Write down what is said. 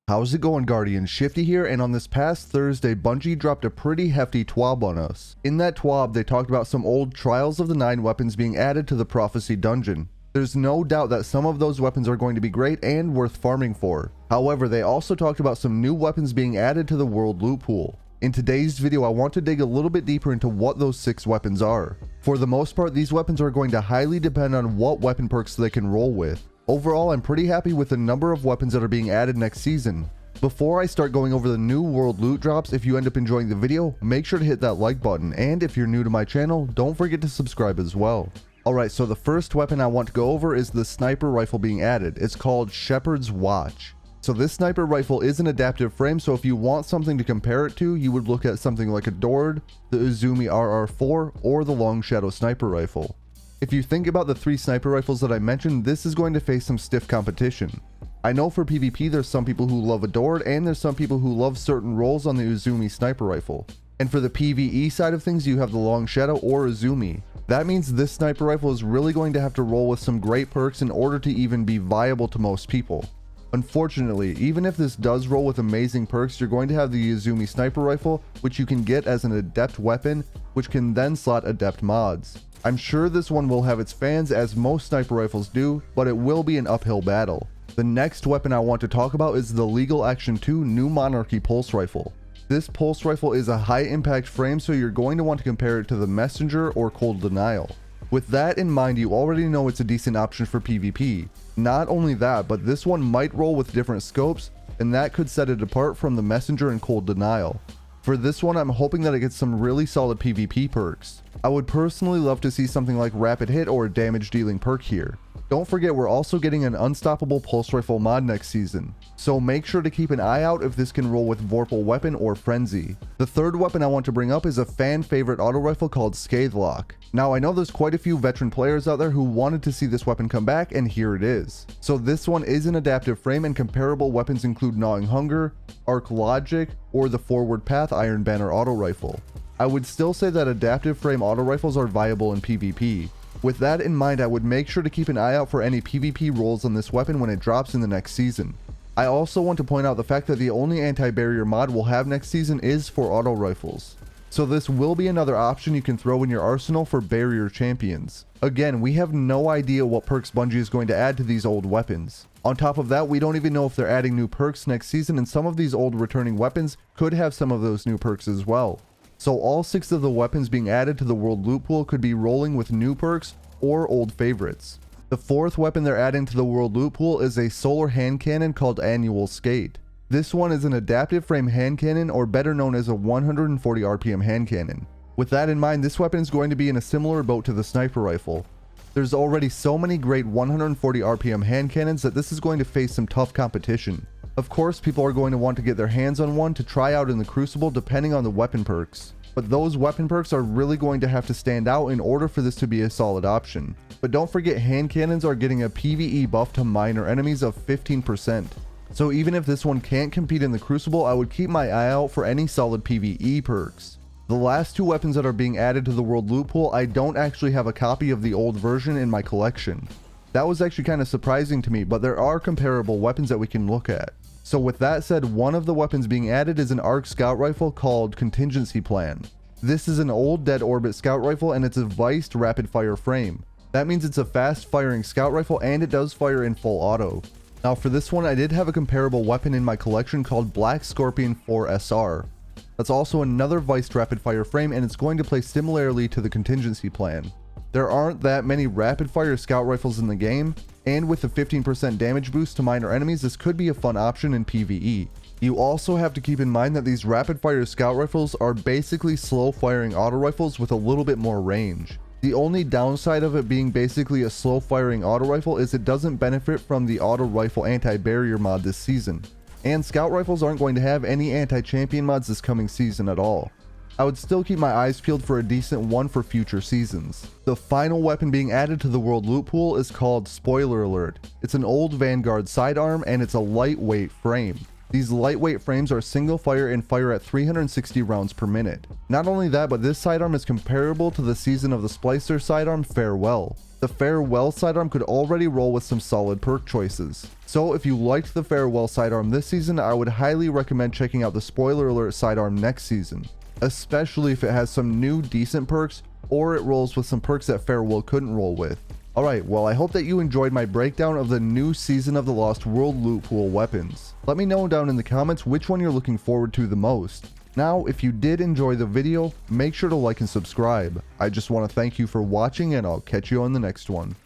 How's it going, Guardians? Shifty here, and on this past Thursday, Bungie dropped a pretty hefty TWAB on us. In that TWAB, they talked about some old Trials of the Nine weapons being added to the Prophecy dungeon. There's no doubt that some of those weapons are going to be great and worth farming for. However, they also talked about some new weapons being added to the world loot pool. In today's video, I want to dig a little bit deeper into what those 6 weapons are. For the most part, these weapons are going to highly depend on what weapon perks they can roll with. Overall, I'm pretty happy with the number of weapons that are being added next season. Before I start going over the new world loot drops, if you end up enjoying the video, make sure to hit that like button, and if you're new to my channel, don't forget to subscribe as well. Alright, so the first weapon I want to go over is the sniper rifle being added. It's called Sheperd's Watch. So this sniper rifle is an adaptive frame, so if you want something to compare it to, you would look at something like a Dord, the Uzumi RR4, or the Long Shadow sniper rifle. If you think about the 3 sniper rifles that I mentioned, this is going to face some stiff competition. I know for PvP there's some people who love a Dord, and there's some people who love certain roles on the Uzumi sniper rifle. And for the PvE side of things, you have the Long Shadow or Uzumi. That means this sniper rifle is really going to have to roll with some great perks in order to even be viable to most people. Unfortunately, even if this does roll with amazing perks, you're going to have the Uzumi sniper rifle, which you can get as an adept weapon, which can then slot adept mods. I'm sure this one will have its fans, as most sniper rifles do, but it will be an uphill battle. The next weapon I want to talk about is the Legal Action 2 New Monarchy Pulse Rifle. This pulse rifle is a high impact frame, so you're going to want to compare it to the Messenger or Cold Denial. With that in mind, you already know it's a decent option for PvP. Not only that, but this one might roll with different scopes, and that could set it apart from the Messenger and Cold Denial. For this one, I'm hoping that it gets some really solid PvP perks. I would personally love to see something like Rapid Hit or a damage dealing perk here. Don't forget, we're also getting an Unstoppable Pulse Rifle mod next season, so make sure to keep an eye out if this can roll with Vorpal Weapon or Frenzy. The third weapon I want to bring up is a fan favorite auto rifle called Scathelocke. Now, I know there's quite a few veteran players out there who wanted to see this weapon come back, and here it is. So this one is an adaptive frame, and comparable weapons include Gnawing Hunger, Arc Logic, or the Forward Path Iron Banner auto rifle. I would still say that adaptive frame auto rifles are viable in PvP. With that in mind, I would make sure to keep an eye out for any PvP rolls on this weapon when it drops in the next season. I also want to point out the fact that the only anti-barrier mod we'll have next season is for auto rifles. So this will be another option you can throw in your arsenal for barrier champions. Again, we have no idea what perks Bungie is going to add to these old weapons. On top of that, we don't even know if they're adding new perks next season, and some of these old returning weapons could have some of those new perks as well. So all 6 of the weapons being added to the world loot pool could be rolling with new perks or old favorites. The 4th weapon they're adding to the world loot pool is a solar hand cannon called Annual Skate. This one is an adaptive frame hand cannon, or better known as a 140 RPM hand cannon. With that in mind, this weapon is going to be in a similar boat to the sniper rifle. There's already so many great 140 RPM hand cannons that this is going to face some tough competition. Of course, people are going to want to get their hands on one to try out in the Crucible depending on the weapon perks. But those weapon perks are really going to have to stand out in order for this to be a solid option. But don't forget, hand cannons are getting a PvE buff to minor enemies of 15%. So even if this one can't compete in the Crucible, I would keep my eye out for any solid PvE perks. The last 2 weapons that are being added to the world loot pool, I don't actually have a copy of the old version in my collection. That was actually kind of surprising to me, but there are comparable weapons that we can look at. So with that said, one of the weapons being added is an ARC scout rifle called Contingency Plan. This is an old dead orbit scout rifle, and it's a viced rapid fire frame. That means it's a fast firing scout rifle, and it does fire in full auto. Now for this one, I did have a comparable weapon in my collection called Black Scorpion 4 SR. That's also another viced rapid fire frame, and it's going to play similarly to the Contingency Plan. There aren't that many rapid fire scout rifles in the game, and with a 15% damage boost to minor enemies, this could be a fun option in PvE. You also have to keep in mind that these rapid fire scout rifles are basically slow firing auto rifles with a little bit more range. The only downside of it being basically a slow firing auto rifle is it doesn't benefit from the auto rifle anti-barrier mod this season. And scout rifles aren't going to have any anti-champion mods this coming season at all. I would still keep my eyes peeled for a decent one for future seasons. The final weapon being added to the world loot pool is called Spoiler Alert. It's an old Vanguard sidearm, and it's a lightweight frame. These lightweight frames are single fire and fire at 360 rounds per minute. Not only that, but this sidearm is comparable to the Season of the Splicer sidearm Farewell. The Farewell sidearm could already roll with some solid perk choices. So if you liked the Farewell sidearm this season, I would highly recommend checking out the Spoiler Alert sidearm next season, especially if it has some new decent perks or it rolls with some perks that Farewell couldn't roll with. Alright, well I hope that you enjoyed my breakdown of the new Season of the Lost World loot pool weapons. Let me know down in the comments which one you're looking forward to the most. Now, if you did enjoy the video, make sure to like and subscribe. I just want to thank you for watching and I'll catch you on the next one.